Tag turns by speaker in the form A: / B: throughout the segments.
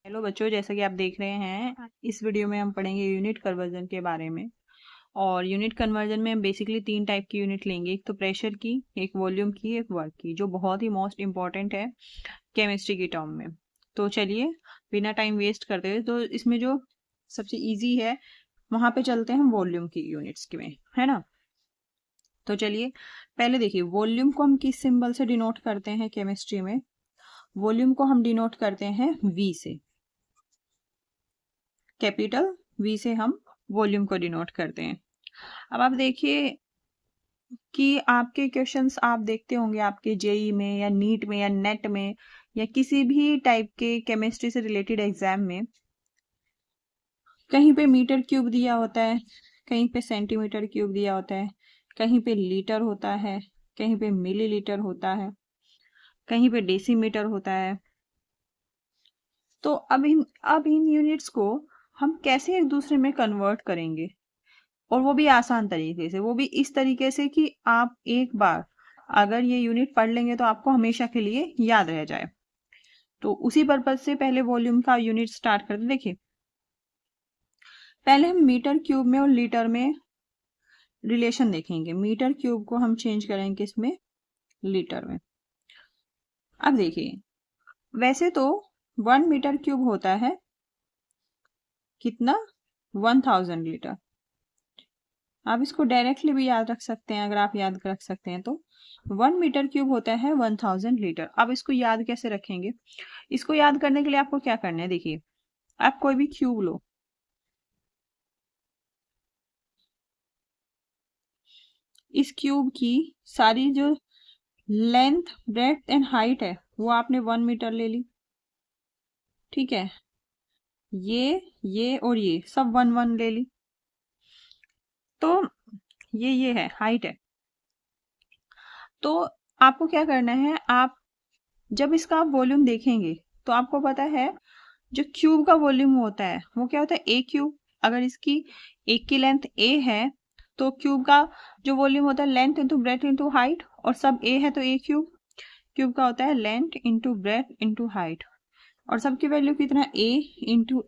A: Hello बच्चों, जैसा कि आप देख रहे हैं इस वीडियो में हम पढ़ेंगे यूनिट कन्वर्जन के बारे में। और यूनिट कन्वर्जन में हम बेसिकली 3 टाइप की यूनिट लेंगे। एक तो प्रेशर की, एक वॉल्यूम की, एक वर्क की, जो बहुत ही मोस्ट इंपॉर्टेंट है केमिस्ट्री की टर्म में। तो चलिए बिना टाइम वेस्ट करते हुए, तो इसमें जो सबसे ईजी है वहां पे चलते हैं हम वॉल्यूम की यूनिट्स के में, है ना। तो चलिए पहले देखिए, वॉल्यूम को हम किस सिंबल से डिनोट करते हैं केमिस्ट्री में। वॉल्यूम को हम डिनोट करते हैं वी से। कैपिटल वी से हम वॉल्यूम को डिनोट करते हैं। अब आप देखिए कि आपके क्वेश्चंस आप देखते होंगे आपके जेई में या नीट में या नेट में या किसी भी टाइप के केमिस्ट्री से रिलेटेड एग्जाम में, कहीं पे मीटर क्यूब दिया होता है, कहीं पे सेंटीमीटर क्यूब दिया होता है, कहीं पे लीटर होता है, कहीं पे मिलीलीटर होता है, कहीं पे डेसीमीटर होता है। तो अब इन यूनिट्स को हम कैसे एक दूसरे में कन्वर्ट करेंगे, और वो भी आसान तरीके से, वो भी इस तरीके से कि आप एक बार अगर ये यूनिट पढ़ लेंगे तो आपको हमेशा के लिए याद रह जाए। तो उसी पर्पज से पहले वॉल्यूम का यूनिट स्टार्ट करते। देखिए पहले हम मीटर क्यूब में और लीटर में रिलेशन देखेंगे। मीटर क्यूब को हम चेंज करेंगे इसमें लीटर में। अब देखिए, वैसे तो 1 मीटर क्यूब होता है कितना, 1000 लीटर। आप इसको डायरेक्टली भी याद रख सकते हैं, अगर आप याद रख सकते हैं तो। 1 मीटर क्यूब होता है 1000 लीटर। अब इसको याद कैसे रखेंगे? इसको याद करने के लिए आपको क्या करना है, देखिए आप कोई भी क्यूब लो, इस क्यूब की सारी जो लेंथ ब्रेड्थ एंड हाइट है वो आपने 1 मीटर ले ली, ठीक है। ये और ये सब 1 1 ले ली। तो ये है हाइट है। तो आपको क्या करना है, आप जब इसका आप वॉल्यूम देखेंगे तो आपको पता है जो क्यूब का वॉल्यूम होता है वो क्या होता है, ए क्यूब। अगर इसकी एक की लेंथ ए है तो क्यूब का जो वॉल्यूम होता है length into breadth into height, और सब ए है तो ए क्यूब। क्यूब का होता है length into breadth into height, और सबकी वैल्यू कितना, ए इंटू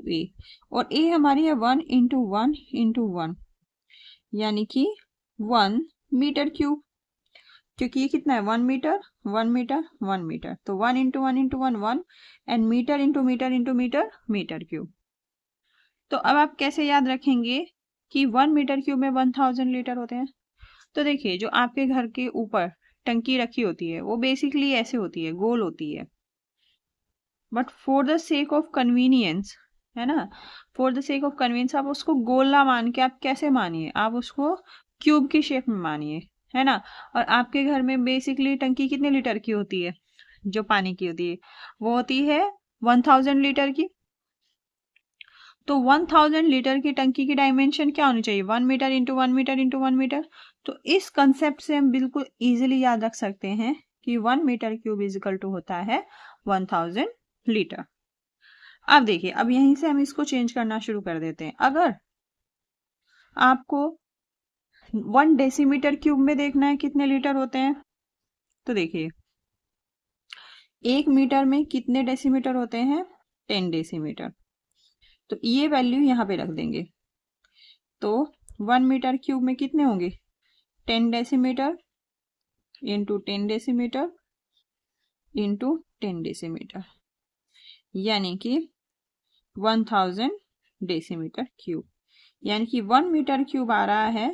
A: ए। और ए हमारी है 1 इंटू 1 इंटू 1, यानी कि 1 मीटर क्यूब। क्योंकि ये कितना है, 1 मीटर 1 मीटर 1 मीटर, तो 1 into 1 into 1 1, and metre into metre into metre metre cube. तो अब आप कैसे याद रखेंगे कि 1 मीटर क्यूब में 1000 लीटर होते हैं? तो देखिए, जो आपके घर के ऊपर टंकी रखी होती है वो बेसिकली ऐसे होती है, गोल होती है। But for the sake of convenience, है ना, for the sake of convenience आप उसको गोल ना मान के आप कैसे मानिए, आप उसको क्यूब की शेप में मानिए, है ना। और आपके घर में बेसिकली टंकी कितने लीटर की होती है, जो पानी की होती है वो होती है 1000 लीटर की। तो 1000 लीटर की टंकी की डायमेंशन क्या होनी चाहिए, 1 metre into 1 metre into 1 metre. तो इस कंसेप्ट से हम बिल्कुल इजीली याद रख सकते हैं कि 1 मीटर क्यूब इजिकल टू होता है 1000 लीटर। अब देखिए, अब यहीं से हम इसको चेंज करना शुरू कर देते हैं। अगर आपको 1 डेसीमीटर क्यूब में देखना है कितने लीटर होते हैं, तो देखिए 1 मीटर में कितने डेसीमीटर होते हैं, 10 डेसीमीटर। तो ये वैल्यू यहाँ पे रख देंगे। तो 1 मीटर क्यूब में कितने होंगे, 10 decimetre into 10 decimetre into 10 decimetre, यानी कि 1000 डेसीमीटर क्यूब। यानी कि 1 मीटर क्यूब आ रहा है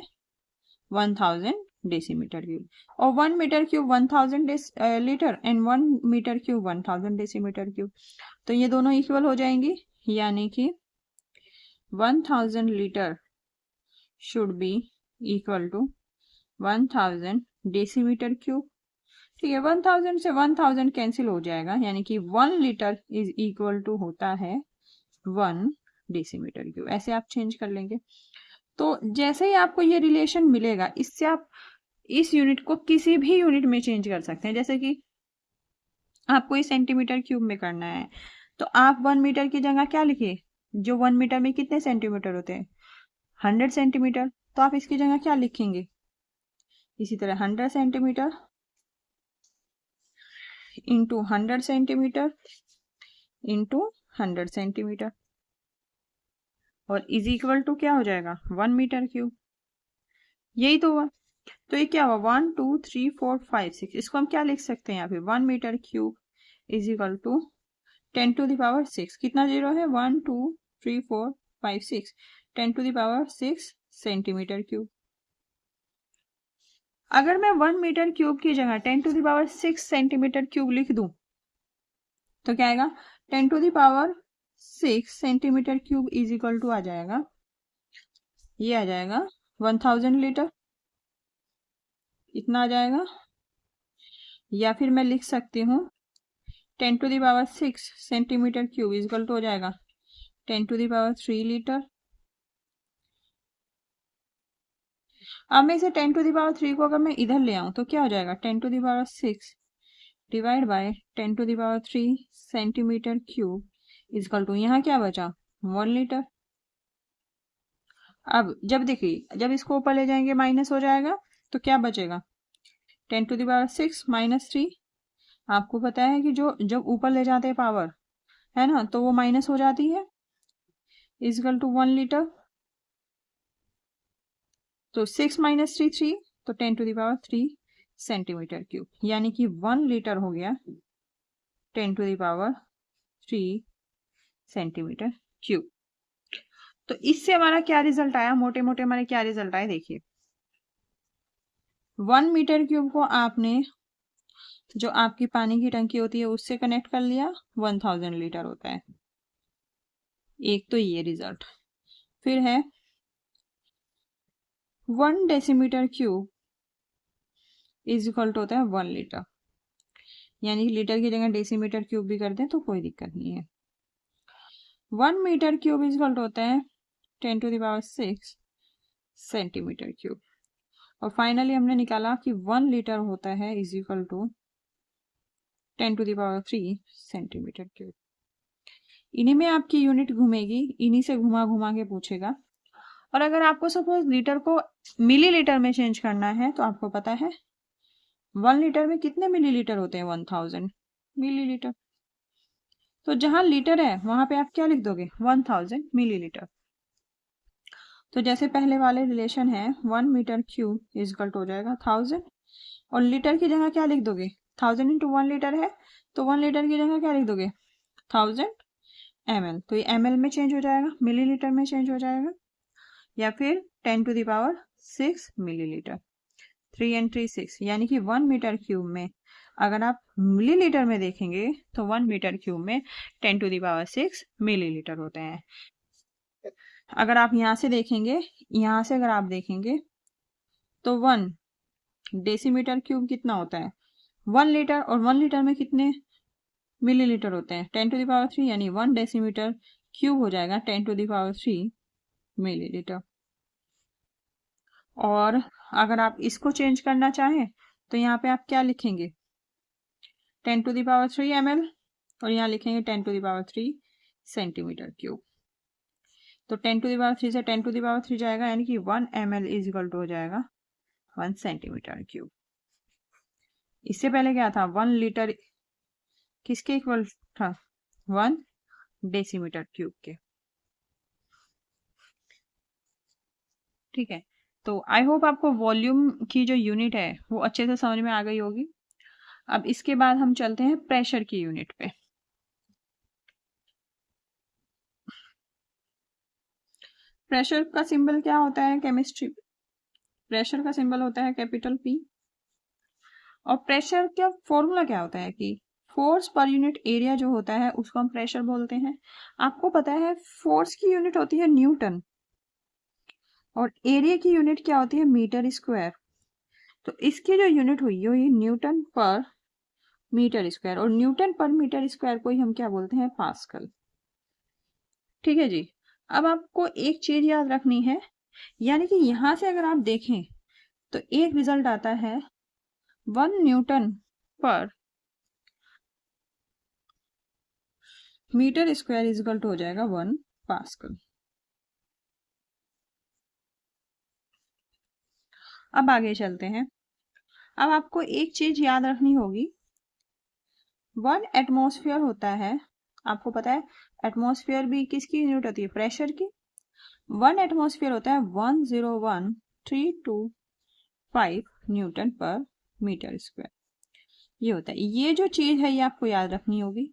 A: 1000 डेसीमीटर क्यूब। और 1 metre cube 1000 litre and 1 metre cube 1000 decimetre cube, तो ये दोनों इक्वल हो जाएंगी। यानी कि 1000 litre should be equal to 1000 decimetre cube. ठीक है, 1000 से 1000 कैंसिल हो जाएगा, यानी कि 1 लीटर इज इक्वल टू होता है 1 डेसीमीटर क्यूब। ऐसे आप चेंज कर लेंगे। तो जैसे ही आपको ये रिलेशन मिलेगा, इससे आप इस यूनिट को किसी भी यूनिट में चेंज कर सकते हैं। जैसे कि आपको इस सेंटीमीटर क्यूब में करना है, तो आप 1 मीटर की जगह क्या लिखिए, जो 1 मीटर में कितने सेंटीमीटर होते हैं, 100 सेंटीमीटर। तो आप इसकी जगह क्या लिखेंगे, इसी तरह 100 centimetre into 100 centimetre into 100 centimetre और इज इक्वल टू क्या हो जाएगा 1 मीटर क्यूब। यही तो हुआ। तो ये क्या हुआ 1 2 3 4 5 6, इसको हम क्या लिख सकते हैं यहाँ पे 1 metre cube is equal to 10 to the power 6। कितना जीरो है 1 2 3 4 5 6, 10 to the power 6 centimetre cube. अगर मैं 1 मीटर क्यूब की जगह 10 to the power 6 centimetre cube लिख दूं तो क्या आएगा 10 to the power 6 centimetre cube is equal to आ जाएगा, ये आ जाएगा 1000 लीटर, इतना आ जाएगा। या फिर मैं लिख सकती हूँ 10 to the power 6 centimetre cube is equal to हो जाएगा 10 टू द पावर 3 लीटर। अब मैं इसे 10 टू द पावर 3 को अगर मैं इधर ले आऊं तो क्या हो जाएगा 10 to the power 6 divide by 10 to the power 3 centimetre cube is equal to यहाँ क्या बचा 1 लीटर। अब जब देखिए जब इसको ऊपर ले जाएंगे माइनस हो जाएगा तो क्या बचेगा 10 टू द पावर 6 माइनस 3। आपको पता है कि जो जब ऊपर ले जाते हैं पावर है ना तो वो माइनस हो जाती है, इज इक्वल टू 1 लीटर। तो 6 माइनस 3 3, तो 10 to the power 3 centimetre cube, यानी कि 1 लीटर हो गया 10 to the power 3 centimetre cube. तो इससे हमारा क्या रिजल्ट आया, मोटे मोटे हमारे क्या रिजल्ट आए देखिए। 1 मीटर क्यूब को आपने जो आपकी पानी की टंकी होती है उससे कनेक्ट कर लिया, 1000 लीटर होता है। एक तो ये रिजल्ट। फिर है 1 decimetre cube is equal to होता है 1 लीटर, यानी कि लीटर की जगह डेसीमीटर क्यूब भी कर दें तो कोई दिक्कत नहीं है। 1 metre cube is equal to होता है 10 to the power 6 centimetre cube. और फाइनली हमने निकाला कि 1 लीटर होता है is equal to 10 to the power 3 centimetre cube. इन्हीं में आपकी यूनिट घूमेगी, इन्हीं से घुमा घुमा के पूछेगा। और अगर आपको सपोज लीटर को मिलीलीटर में चेंज करना है तो आपको पता है 1 लीटर में कितने मिलीलीटर होते हैं 1000 मिलीलीटर। तो जहां लीटर है वहां पे आप क्या लिख दोगे 1000 मिलीलीटर। तो जैसे पहले वाले रिलेशन है 1 metre cube is equal to हो जाएगा 1000 और लीटर की जगह क्या लिख दोगे 1000 इंटू 1 लीटर है तो 1 लीटर की जगह क्या लिख दोगे 1000 ml। तो ये ml में चेंज हो जाएगा, मिलीलीटर में चेंज हो जाएगा। या फिर 10 to the power 6 millilitre, 3 and 3 6, यानी कि 1 मीटर क्यूब में अगर आप मिलीलीटर में देखेंगे तो 1 मीटर क्यूब में 10 टू द पावर 6 मिलीलीटर होते हैं। अगर आप यहाँ से देखेंगे, यहाँ से अगर आप देखेंगे तो 1 डेसीमीटर क्यूब कितना होता है 1 लीटर, और 1 लीटर में कितने मिलीलीटर होते हैं 10 टू द पावर 3, यानी 1 डेसीमीटर क्यूब हो जाएगा 10 टू द पावर 3 मिलीलीटर। और अगर आप इसको चेंज करना चाहें तो यहाँ पे आप क्या लिखेंगे 10 टू द पावर 3 ml और यहाँ लिखेंगे 10 to the power 3 centimetre cube. तो 10 टू द पावर 3 से 10 टू द पावर 3 जाएगा, यानी कि 1 ml इज इक्वल टू हो जाएगा 1 सेंटीमीटर क्यूब। इससे पहले क्या था 1 लीटर किसके इक्वल था 1 डेसीमीटर क्यूब के। ठीक है, तो आई होप आपको वॉल्यूम की जो यूनिट है वो अच्छे से समझ में आ गई होगी। अब इसके बाद हम चलते हैं प्रेशर की यूनिट पे। प्रेशर का सिंबल क्या होता है केमिस्ट्री, प्रेशर का सिंबल होता है कैपिटल P। और प्रेशर का फॉर्मूला क्या होता है कि फोर्स पर यूनिट एरिया जो होता है उसको हम प्रेशर बोलते हैं। आपको पता है फोर्स की यूनिट होती है न्यूटन और एरिया की यूनिट क्या होती है मीटर स्क्वायर। तो इसकी जो यूनिट हुई ये न्यूटन पर मीटर स्क्वायर, और न्यूटन पर मीटर स्क्वायर को ही हम क्या बोलते हैं पास्कल। ठीक है जी। अब आपको एक चीज याद रखनी है, यानी कि यहां से अगर आप देखें तो एक रिजल्ट आता है 1 newton per metre square is equal to हो जाएगा 1 पास्कल। अब आगे चलते हैं। अब आपको एक चीज याद रखनी होगी 1 एटमॉस्फेयर होता है आपको पता है एटमॉस्फेयर भी किसकी यूनिट होती है, प्रेशर की। 1 एटमॉस्फेयर होता है 101,325 न्यूटन पर मीटर स्क्वायर, ये होता है। ये जो चीज है ये आपको याद रखनी होगी,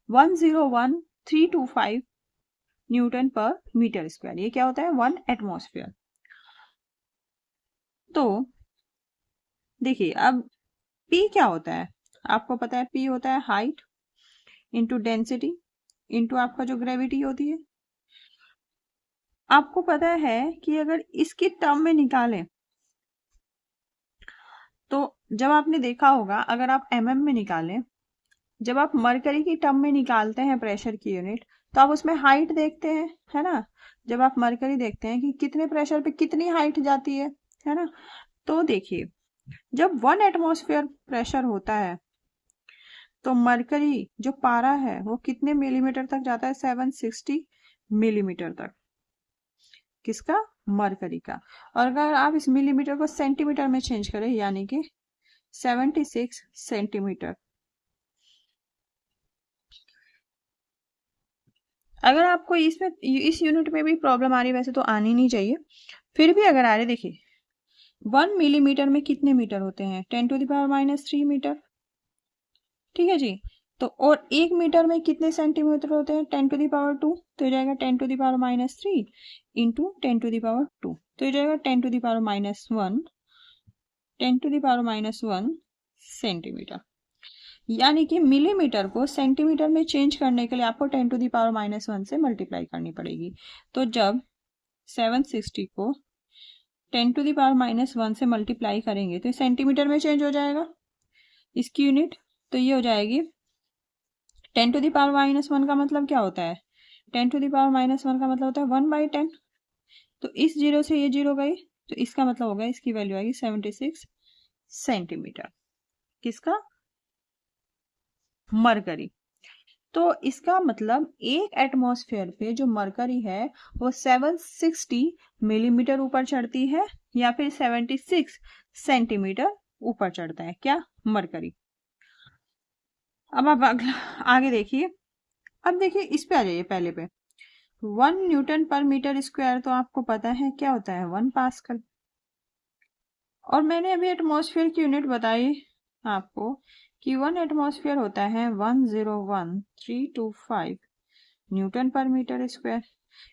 A: 101,325 न्यूटन पर मीटर स्क्वायर, ये क्या होता है, 1 एटमॉस्फेयर। तो देखिए अब P क्या होता है, आपको पता है P होता है हाइट इंटू डेंसिटी इंटू आपका जो ग्रेविटी होती है। आपको पता है कि अगर इसकी टर्म में निकालें तो जब आपने देखा होगा, अगर आप mm में निकालें, जब आप मरकरी की टर्म में निकालते हैं प्रेशर की यूनिट, तो आप उसमें हाइट देखते हैं, है ना। जब आप मरकरी देखते हैं कि कितने प्रेशर पे कितनी हाइट जाती है ना। तो देखिए जब 1 एटमॉस्फेयर प्रेशर होता है तो मरकरी जो पारा है वो कितने मिलीमीटर तक जाता है, 760 मिलीमीटर तक, किसका, मरकरी का। और अगर आप इस मिलीमीटर को सेंटीमीटर में चेंज करें यानी कि 76 सेंटीमीटर। अगर आपको इसमें इस यूनिट में भी प्रॉब्लम आ रही है, वैसे तो आनी नहीं चाहिए, फिर भी अगर आ रहे, देखिए 1 मिलीमीटर में कितने मीटर होते हैं, 10⁻³ मीटर, ठीक है जी। तो और 1 मीटर में कितने सेंटीमीटर होते हैं, 10⁻², तो ये जाएगा 10⁻³ इंटू 10⁻², तो ये जाएगा 10⁻⁻1 10⁻⁻1 सेंटीमीटर। यानी कि मिलीमीटर को सेंटीमीटर में चेंज करने के लिए आपको 10⁻⁻1 से मल्टीप्लाई करनी पड़ेगी। तो जब 760 को 10⁻⁻1 से मल्टीप्लाई करेंगे तो सेंटीमीटर में चेंज हो जाएगा इसकी यूनिट, तो ये हो जाएगी 10⁻⁻1 का मतलब क्या होता है, 10⁻⁻1 का मतलब होता है 1/10। तो इस जीरो से ये जीरो गई, तो इसका मतलब होगा इसकी वैल्यू आएगी 76 सेंटीमीटर, किसका, मरकरी। तो इसका मतलब एक एटमॉस्फेयर पे जो मरकरी है वो 760 मिलीमीटर ऊपर चढ़ती है या फिर 76 सेंटीमीटर ऊपर चढ़ता है, क्या, मरकरी। अब आप अगला आगे देखिए, अब देखिए इस पे आ जाइए पहले पे, 1 न्यूटन पर मीटर स्क्वायर तो आपको पता है क्या होता है, 1 पास्कल। और मैंने अभी एटमॉस्फेयर की यूनिट बताई आपको कि 1 एटमॉस्फेयर होता है 101,325 न्यूटन पर मीटर स्क्वायर।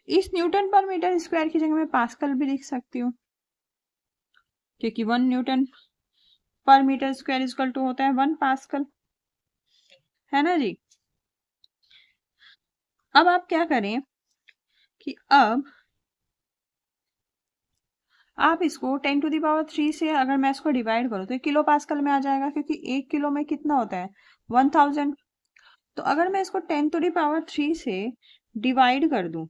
A: इस न्यूटन पर मीटर स्क्वायर की जगह मैं पास्कल भी लिख सकती हूँ, क्योंकि 1 newton per metre square equal to होता है 1 पास्कल, है ना जी। अब आप क्या करें कि अब आप इसको 10⁻³ से अगर मैं इसको डिवाइड करूँ तो किलो पास्कल में आ जाएगा, क्योंकि 1 किलो में कितना होता है, 1000। तो अगर मैं इसको 10⁻³ से डिवाइड कर दूं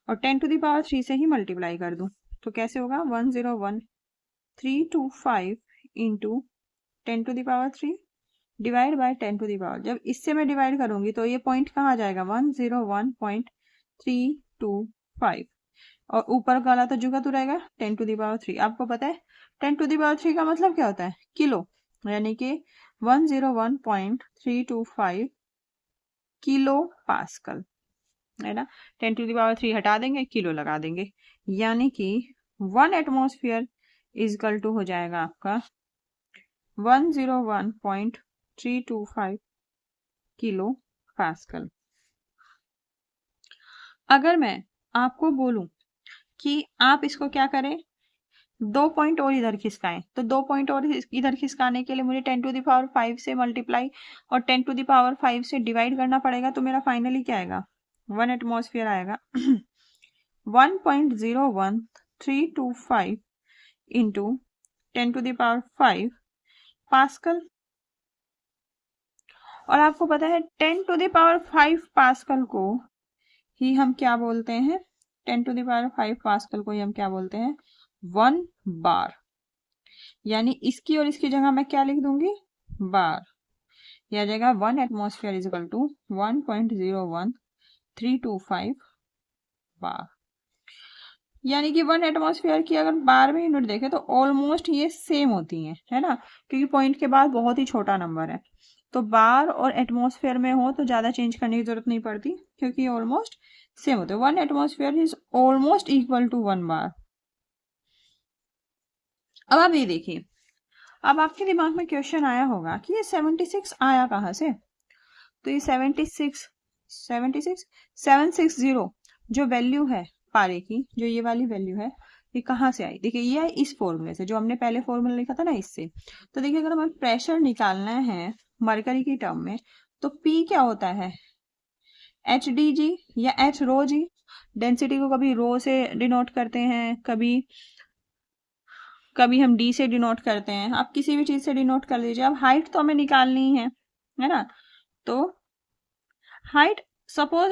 A: और 10⁻³ से ही मल्टीप्लाई कर दूं तो कैसे होगा, 101,325 इंटू 10⁻³ डिवाइड बाय 10⁻, जब इससे मैं डिवाइड करूंगी तो ये पॉइंट कहाँ जाएगा, 101.325, और ऊपर वाला तो जुगा तो रहेगा 10⁻³। आपको पता है 10⁻³ का मतलब क्या होता है, किलो, यानी कि 101.325 किलो पास्कल, है ना। 10⁻³ हटा देंगे, किलो लगा देंगे, यानी कि 1 एटमॉस्फेयर इक्वल टू हो जाएगा आपका 101.325 किलो पास्कल। अगर मैं आपको बोलूं कि आप इसको क्या करें, 2 पॉइंट और इधर खिसकाएं, तो 2 पॉइंट और इधर खिसकाने के लिए मुझे 10⁻5 से मल्टीप्लाई और 10⁻5 से डिवाइड करना पड़ेगा, तो मेरा फाइनली क्या आएगा, 1 एटमॉस्फेयर आएगा 1.01325 इंटू 10⁻5 पास्कल। और आपको पता है 10⁻5 पास्कल को ही हम क्या बोलते हैं, 10⁻5 पास्कल को ही हम क्या बोलते हैं, 1 बार। यानी इसकी और इसकी जगह मैं क्या लिख दूंगी, बार, यह आ जाएगा 1 एटमॉस्फेयर इक्वल टू 1.01325 बार। यानी कि 1 एटमॉस्फेयर की अगर बार में यूनिट देखें तो ऑलमोस्ट ये सेम होती हैं, है ना, क्योंकि पॉइंट के बाद बहुत ही छोटा नंबर है। तो बार और एटमॉस्फेयर में हो तो ज़्यादा चेंज करने की जरूरत नहीं पड़ती, क्योंकि ऑलमोस्ट सेम होते हैं। 1 atmosphere is almost equal to 1 bar. अब आप ये देखिए, अब आपके दिमाग में क्वेश्चन आया होगा कि ये 76 आया कहाँ से। तो ये 760 जो वैल्यू है पारे की, जो ये वाली वैल्यू है, ये कहाँ से आई? देखिए ये आई इस फॉर्मूले से, जो हमने पहले फॉर्मूला लिखा था ना, इससे। तो देखिए अगर हमें प्रेशर निकालना है मरकरी की टर्म में, तो P क्या होता है? एच डी जी या एच रो जी। डेंसिटी को कभी रो से डिनोट करते हैं, कभी कभी हम डी से डिनोट करते हैं। आप किसी भी चीज से डिनोट कर लीजिए। अब हाइट तो हमें निकालनी है ना। तो हाइट, सपोज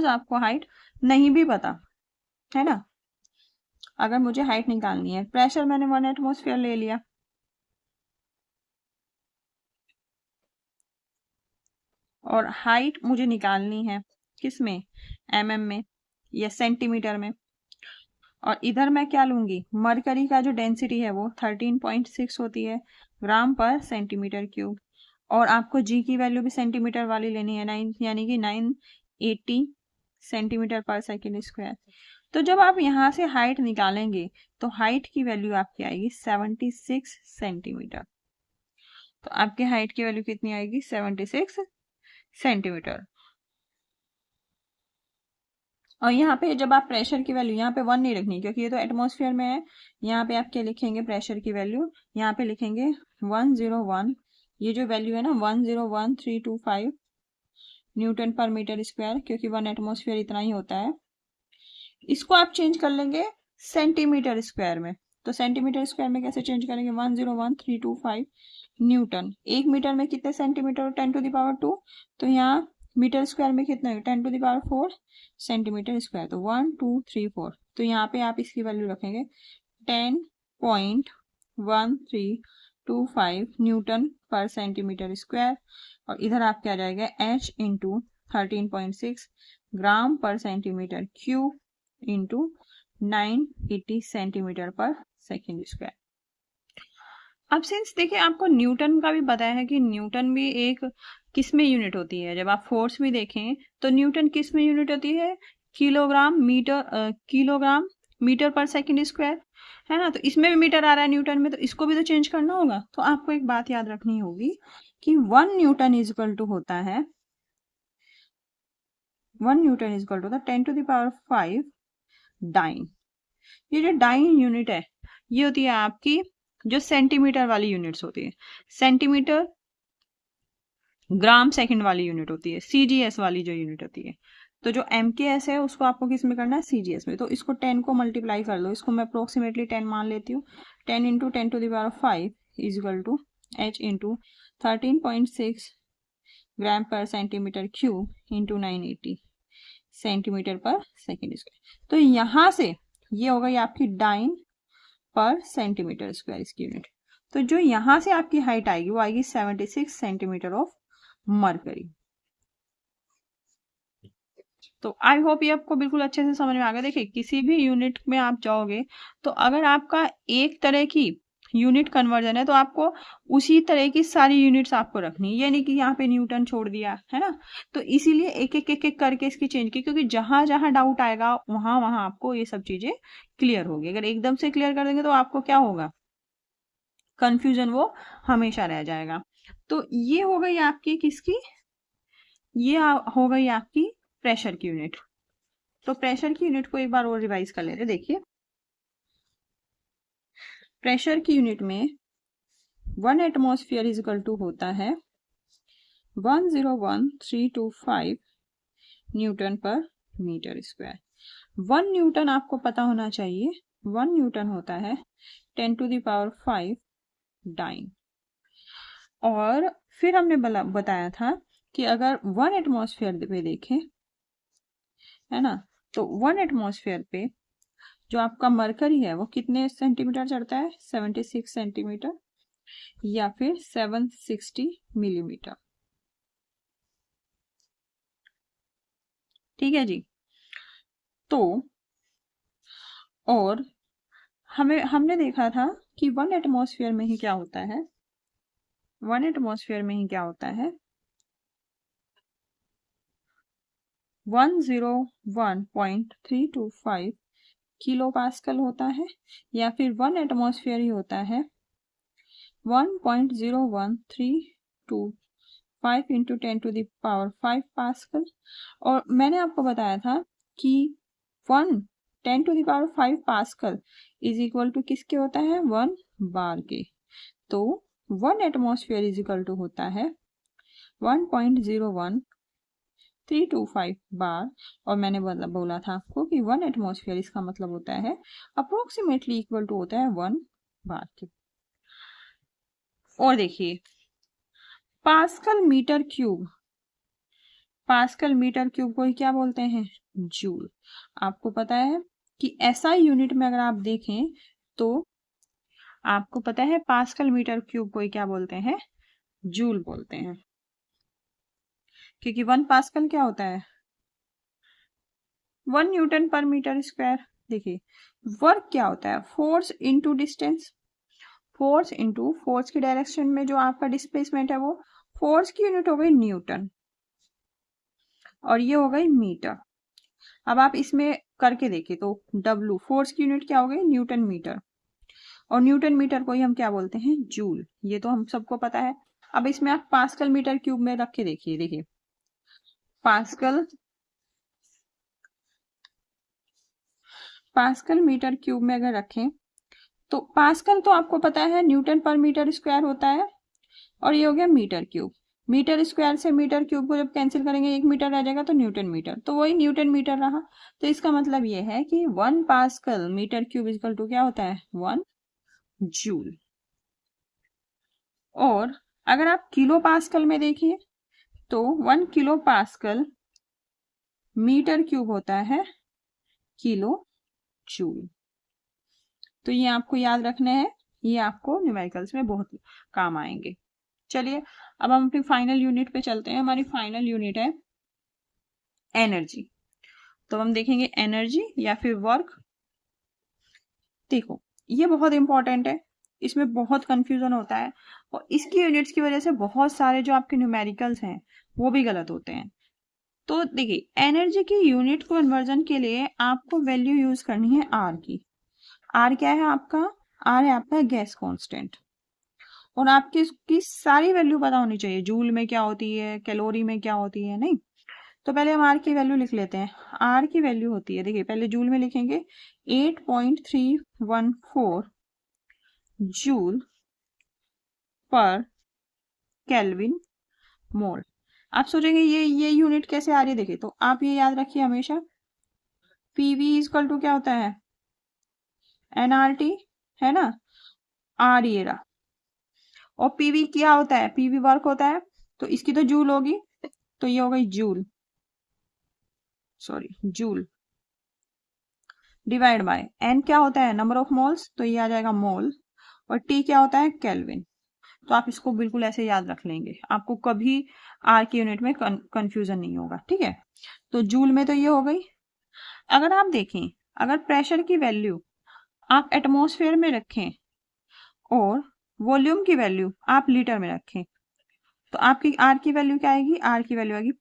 A: आपको हाइट नहीं भी पता है ना, अगर मुझे हाइट निकालनी है, प्रेशर मैंने 1 एटमॉस्फेयर ले लिया, और हाइट मुझे निकालनी है किस में, mm में या सेंटीमीटर में। और इधर मैं क्या लूंगी, मरकरी का जो डेंसिटी है वो 13.6 होती है ग्राम पर सेंटीमीटर क्यूब। और आपको जी की वैल्यू भी सेंटीमीटर वाली लेनी है, 9 यानी कि 980 सेंटीमीटर पर सेकेंड स्क्वायर। तो जब आप यहाँ से हाइट निकालेंगे तो हाइट की वैल्यू आपकी आएगी 76 सेंटीमीटर। तो आपके हाइट की वैल्यू कितनी आएगी, 76 सेंटीमीटर। और यहाँ पे जब आप प्रेशर की वैल्यू, यहाँ पे 1 नहीं रखनी क्योंकि ये तो एटमॉस्फेयर में है। यहाँ पे आप क्या लिखेंगे, प्रेशर की वैल्यू यहाँ पे लिखेंगे 101। ये जो वैल्यू है ना 101325 न्यूटन पर मीटर स्क्वायर, क्योंकि 1 एटमॉस्फेयर इतना ही होता है। इसको आप चेंज कर लेंगे सेंटीमीटर स्क्वायर में। तो सेंटीमीटर स्क्वायर में कैसे चेंज करेंगे, 101325 न्यूटन। 1 मीटर में कितने सेंटीमीटर, 10⁻²। तो यहाँ मीटर स्क्वायर में कितना है, 10⁴ सेंटीमीटर स्क्वायर। तो 1 2 3 4। तो यहाँ पे आप इसकी वैल्यू रखेंगे 10.1325 न्यूटन पर सेंटीमीटर स्क्वायर। और इधर आपके आ जाएगा h into 13.6 gram per centimetre cube into 980 centimetre per second square. अब सिंस देखिए आपको न्यूटन का भी बताया है कि न्यूटन भी एक किस में यूनिट होती है। जब आप फोर्स भी देखें तो न्यूटन किस में यूनिट होती है, किलोग्राम मीटर पर सेकेंड स्क्वायर, है ना। तो इसमें भी मीटर आ रहा है न्यूटन में, तो इसको भी तो चेंज करना होगा। तो आपको एक बात याद रखनी होगी कि 1 न्यूटन इज इक्वल टू होता है 10⁻5 डाइन। ये जो डाइन यूनिट है ये होती है आपकी जो सेंटीमीटर वाली यूनिट्स होती है। सेंटीमीटर ग्राम सेकंड वाली यूनिट होती है, सीजीएस वाली जो यूनिट होती है। तो जो एमकेएस है उसको आपको किस में करना है, सीजीएस में। तो इसको 10 को मल्टीप्लाई कर लो, इसको मैं अप्रोक्सीमेटली 10 मान लेती हूँ। 10 into 10⁵ is equal to h into 13.6 gram per centimetre cube into 980 centimetre per second square. तो यहाँ से ये हो गई आपकी डाइन पर सेंटीमीटर स्क्वायर इसकी यूनिट। तो जो यहां से आपकी हाइट आएगी वो आएगी 76 सेंटीमीटर ऑफ मरकरी। तो आई होप ये आपको बिल्कुल अच्छे से समझ में आ गया। देखिए किसी भी यूनिट में आप जाओगे तो अगर आपका एक तरह की यूनिट कन्वर्जन है तो आपको उसी तरह की सारी यूनिट्स आपको रखनी है, ये नहीं कि यहाँ पे न्यूटन छोड़ दिया है ना। तो इसीलिए एक एक करके इसकी चेंज की, क्योंकि जहां जहां डाउट आएगा वहां वहां आपको ये सब चीजें क्लियर होगी। अगर एकदम से क्लियर कर देंगे तो आपको क्या होगा, कंफ्यूजन वो हमेशा रह जाएगा। तो ये हो गई आपकी किसकी, हो गई आपकी प्रेशर की यूनिट। तो प्रेशर की यूनिट को एक बार और रिवाइज कर लेते। देखिए प्रेशर की यूनिट में 1 एटमॉस्फेयर इज इक्वल टू होता है 101325 Newton per metre square. 1 Newton आपको पता होना चाहिए, 1 न्यूटन होता है 10⁵ डाइन। और फिर हमने बताया था कि अगर 1 एटमॉस्फेयर पे देखें, है ना, तो 1 एटमॉस्फेयर पे जो आपका मरकरी है वो कितने सेंटीमीटर चढ़ता है, 76 सेंटीमीटर या फिर 760 मिलीमीटर। ठीक है जी। तो और हमने देखा था कि 1 एटमॉस्फेयर में ही क्या होता है, 1 एटमॉस्फेयर में ही क्या होता है 101.325 किलो पास्कल होता है, या फिर 1 एटमॉस्फेयर ही होता है 1.01325 इंटू 10⁵ पास्कल। और मैंने आपको बताया था कि 10⁵ पास्कल इज इक्वल टू किसके होता है 1 बार के। तो 1 एटमॉस्फेयर इज इक्वल टू होता है 1.01325 बार। और मैंने बोला था आपको कि 1 एटमॉस्फेयर इसका मतलब होता है अप्रोक्सीमेटली इक्वल टू होता है 1 बार के। और देखिए pascal metre cube, pascal metre cube को ही क्या बोलते हैं जूल। आपको पता है कि एसआई यूनिट में अगर आप देखें तो आपको पता है पास्कल मीटर क्यूब को ही क्या बोलते हैं जूल बोलते हैं, क्योंकि 1 पास्कल क्या होता है 1 न्यूटन पर मीटर स्क्वायर। देखिए वर्क क्या होता है force into distance, force into force की डायरेक्शन में जो आपका डिस्प्लेसमेंट है वो फोर्स की यूनिट हो गई न्यूटन और ये हो गई मीटर। अब आप इसमें करके देखिए तो W फोर्स की यूनिट क्या हो गई न्यूटन मीटर, और न्यूटन मीटर को ही हम क्या बोलते हैं जूल, ये तो हम सबको पता है। अब इसमें आप पास्कल मीटर क्यूब में रख के देखिए, देखिए पास्कल मीटर क्यूब में अगर रखें तो पास्कल तो आपको पता है न्यूटन पर मीटर स्क्वायर होता है, और ये हो गया मीटर क्यूब। मीटर स्क्वायर से मीटर क्यूब को जब कैंसिल करेंगे 1 मीटर रह जाएगा तो न्यूटन मीटर, तो वही न्यूटन मीटर रहा। तो इसका मतलब ये है कि 1 pascal metre cube equal to क्या होता है 1 जूल। और अगर आप किलो पास्कल में देखिए तो 1 किलो पास्कल मीटर क्यूब होता है किलो जूल। तो ये आपको याद रखने हैं, ये आपको न्यूमेरिकल्स में बहुत काम आएंगे। चलिए अब हम अपनी फाइनल यूनिट पे चलते हैं। हमारी फाइनल यूनिट है एनर्जी। तो हम देखेंगे एनर्जी या फिर वर्क। देखो ये बहुत इंपॉर्टेंट है, इसमें बहुत कंफ्यूजन होता है और इसकी यूनिट्स की वजह से बहुत सारे जो आपके न्यूमेरिकल्स हैं वो भी गलत होते हैं। तो देखिए एनर्जी की यूनिट कन्वर्जन के लिए आपको वैल्यू यूज करनी है आर की। आर क्या है आपका, आर है आपका गैस कांस्टेंट, और आपकी इसकी सारी वैल्यू पता होनी चाहिए, जूल में क्या होती है कैलोरी में क्या होती है। नहीं तो पहले हम आर की वैल्यू लिख लेते हैं। आर की वैल्यू होती है, देखिए पहले जूल में लिखेंगे 8.314 जूल पर केल्विन मोल। आप सोचेंगे ये यूनिट कैसे आ रही है, देखिए तो आप ये याद रखिए हमेशा पीवी इक्वल टू क्या होता है एनआरटी, है ना, आर ये रहा। और पीवी क्या होता है पीवी वर्क होता है, तो इसकी तो जूल होगी, तो ये हो गई joule, sorry joule divide by n क्या होता है नंबर ऑफ मोल्स, तो ये आ जाएगा मोल, और टी क्या होता है केल्विन। तो आप इसको बिल्कुल ऐसे याद रख लेंगे, आपको कभी आर की यूनिट में कंफ्यूजन नहीं होगा, ठीक है। तो जूल में तो ये हो गई। अगर आप देखें अगर प्रेशर की वैल्यू आप एटमॉस्फेयर में रखें और वॉल्यूम की वैल्यू आप लीटर में रखें तो आपकी आर की वैल्यू क्या आएगी, आर की वैल्यू आएगी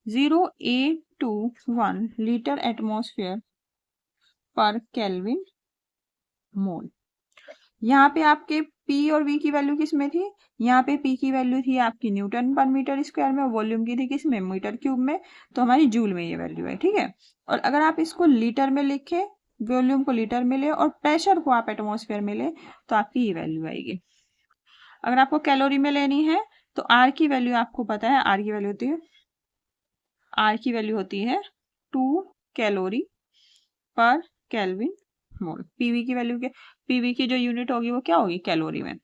A: 0.0821 लीटर एटमॉस्फेयर पर केल्विन मोल। यहाँ पे आपके P और V की वैल्यू किस में थी, यहाँ पे P की वैल्यू थी आपकी न्यूटन पर मीटर स्क्वायर में, वॉल्यूम की थी किस में मीटर क्यूब में, तो हमारी जूल में ये वैल्यू है, ठीक है। और अगर आप इसको लीटर में लिखे, वॉल्यूम को लीटर में ले और प्रेशर को आप एटमॉस्फेयर में ले तो आपकी ये वैल्यू आएगी। अगर आपको कैलोरी में लेनी है तो आर की वैल्यू आपको पता है, आर की वैल्यू होती है 2 कैलोरी पर केल्विन मोल। पीवी की वैल्यू क्या, पीवी की जो यूनिट होगी वो क्या होगी कैलोरी में।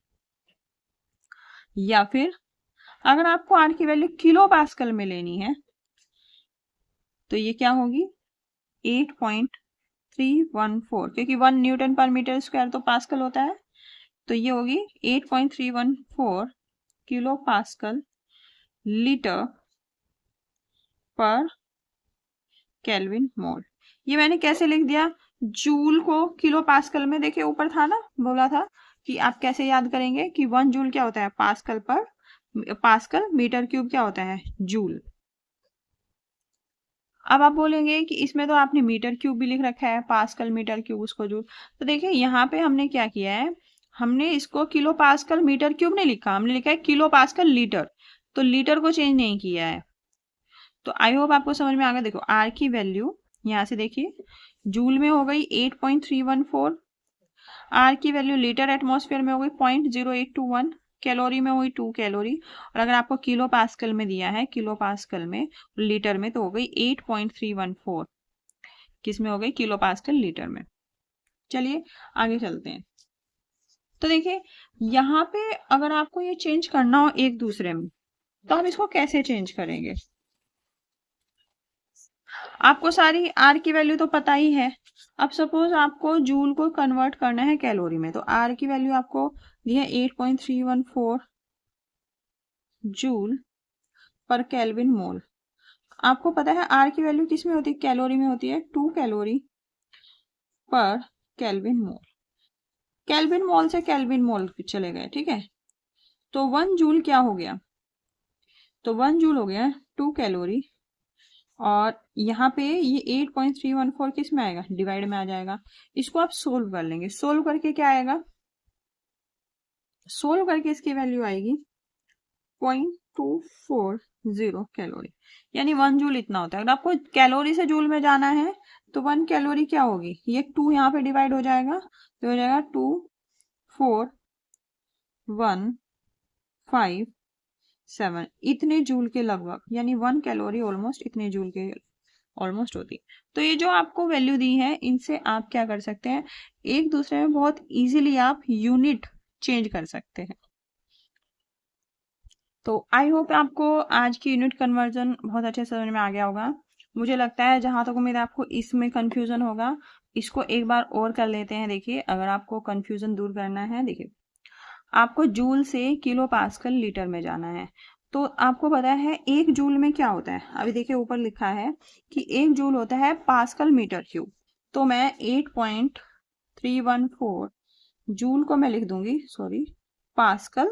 A: या फिर अगर आपको आर की वैल्यू किलो पास्कल में लेनी है तो ये क्या होगी 8.314, क्योंकि 1 न्यूटन पर मीटर स्क्वायर तो पास्कल होता है, तो ये होगी 8.314 kilo pascal litre per kelvin mole. ये मैंने कैसे लिख दिया, जूल को किलो पास्कल में, देखिए ऊपर था ना बोला था कि आप कैसे याद करेंगे कि 1 जूल क्या होता है, पास्कल मीटर क्यूब क्या होता है, जूल। अब आप बोलेंगे कि इसमें तो आपने मीटर क्यूब भी लिख रखा है, पास्कल मीटर क्यूब उसको जूल। तो देखिए यहाँ पे हमने क्या किया है, हमने इसको किलो पास्कल मीटर क्यूब नहीं लिखा, हमने लिखा है किलो पास्कल लीटर, तो लीटर को चेंज नहीं किया है। तो आई होप आपको समझ में आ गया। देखो आर की वैल्यू यहाँ से देखिए, जूल में हो गई 8.314, आर की वैल्यू लीटर एटमॉस्फेयर में हो गई 0.0821, कैलोरी में हुई 2 कैलोरी, और अगर आपको किलो पास्कल में दिया है, किलो पास्कल में लीटर में, तो हो गई 8.314, किस में हो गई, किलो पास्कल लीटर में। चलिए आगे चलते हैं। तो देखिए यहाँ पे अगर आपको ये चेंज करना हो एक दूसरे में, तो हम इसको कैसे चेंज करेंगे। आपको सारी आर की वैल्यू तो पता ही है। अब सपोज आपको जूल को कन्वर्ट करना है कैलोरी में, तो आर की वैल्यू आपको दी है 8.314 जूल पर केल्विन मोल। आपको पता है आर की वैल्यू किस में होती है, कैलोरी में होती है, 2 कैलोरी पर केल्विन मोल। केल्विन मोल से केल्विन मोल चले गए, ठीक है। तो 1 जूल क्या हो गया, तो 1 जूल हो गया 2 कैलोरी, और यहाँ पे ये 8.314 किस में आएगा, डिवाइड में आ जाएगा। इसको आप सोल्व कर लेंगे, सोल्व करके क्या आएगा, सोल्व करके इसकी वैल्यू आएगी 0.240 कैलोरी, यानी 1 जूल इतना होता है। अगर आपको कैलोरी से जूल में जाना है तो 1 कैलोरी क्या होगी, ये 2 यहाँ पे डिवाइड हो जाएगा, तो हो जाएगा 24157 इतने जूल के लगभग, यानी 1 कैलोरी ऑलमोस्ट इतने जूल के ऑलमोस्ट होती। तो ये जो आपको वैल्यू दी है, इनसे आप क्या कर सकते हैं, एक दूसरे में बहुत इजीली आप यूनिट चेंज कर सकते हैं। तो आई होप आपको आज की यूनिट कन्वर्जन बहुत अच्छे से समझ में आ गया होगा। मुझे लगता है जहां तक उम्मीद आपको इसमें कंफ्यूजन होगा, इसको एक बार और कर लेते हैं। देखिए अगर आपको कंफ्यूजन दूर करना है, देखिए आपको जूल से किलो पास्कल लीटर में जाना है, तो आपको पता है एक जूल में क्या होता है। अभी देखिए ऊपर लिखा है कि एक जूल होता है पास्कल मीटर क्यूब, तो मैं 8.314 जूल को मैं लिख दूंगी, सॉरी, पास्कल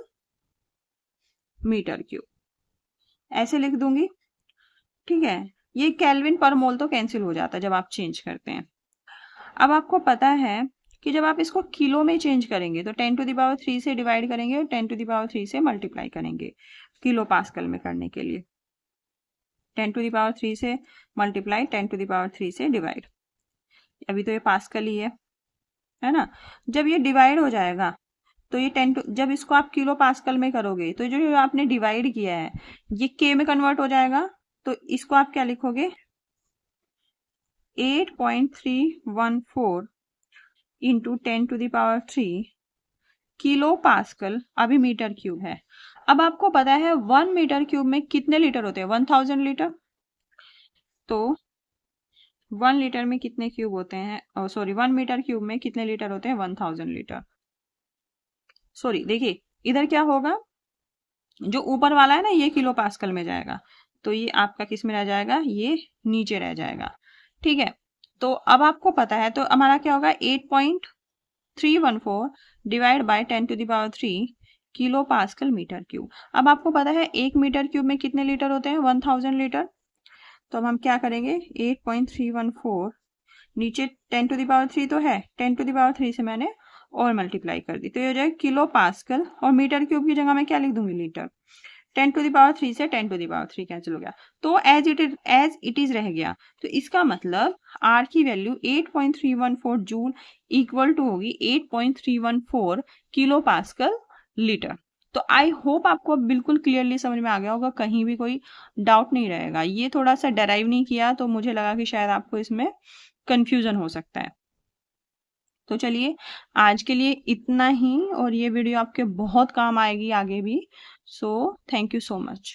A: मीटर क्यूब ऐसे लिख दूंगी, ठीक है। ये केल्विन पर मोल तो कैंसिल हो जाता है जब आप चेंज करते हैं। अब आपको पता है कि जब आप इसको किलो में चेंज करेंगे तो 10⁻³ से डिवाइड करेंगे और 10⁻³ से मल्टीप्लाई करेंगे किलो पास्कल में करने के लिए। 10⁻³ से मल्टीप्लाई, 10⁻³ से डिवाइड, अभी तो ये पास्कल ही है ना। जब ये डिवाइड हो जाएगा तो ये जब इसको आप किलो पास्कल में करोगे तो जो आपने डिवाइड किया है ये के में कन्वर्ट हो जाएगा, तो इसको आप क्या लिखोगे, 8.314 इंटू 10⁻³ किलो पास्कल, अभी मीटर क्यूब है। अब आपको पता है 1 मीटर क्यूब में कितने लीटर होते हैं, 1000 लीटर। तो 1 लीटर में कितने क्यूब होते हैं, सॉरी 1 मीटर क्यूब में कितने लीटर होते हैं, 1000 लीटर। सॉरी देखिए इधर क्या होगा, जो ऊपर वाला है ना ये किलो पास्कल में जाएगा, तो ये आपका किस में रह जाएगा, ये नीचे रह जाएगा, ठीक है। तो अब आपको पता है, तो हमारा क्या होगा, 8.314 divide by 10⁻³ kilo pascal metre cube. अब आपको पता है 1 मीटर क्यूब में कितने लीटर होते हैं, 1000 लीटर। तो अब हम क्या करेंगे, 8.314 नीचे 10⁻³ तो है, 10⁻³ से मैंने और मल्टीप्लाई कर दी, तो ये हो जाएगा किलो पास्कल, और मीटर क्यूब की जगह मैं क्या लिख दूंगी, लीटर। 10⁻³ से 10⁻³ कैंसिल हो गया, तो एज इट इज रह गया। तो इसका मतलब आर की वैल्यू 8.314 जूल इक्वल टू होगी 8.314 किलो पास्कल लीटर। तो आई होप आपको बिल्कुल क्लियरली समझ में आ गया होगा, कहीं भी कोई डाउट नहीं रहेगा। ये थोड़ा सा डराइव नहीं किया तो मुझे लगा कि शायद आपको इसमें कंफ्यूजन हो सकता है। तो चलिए आज के लिए इतना ही, और ये वीडियो आपके बहुत काम आएगी आगे भी। So thank you so much.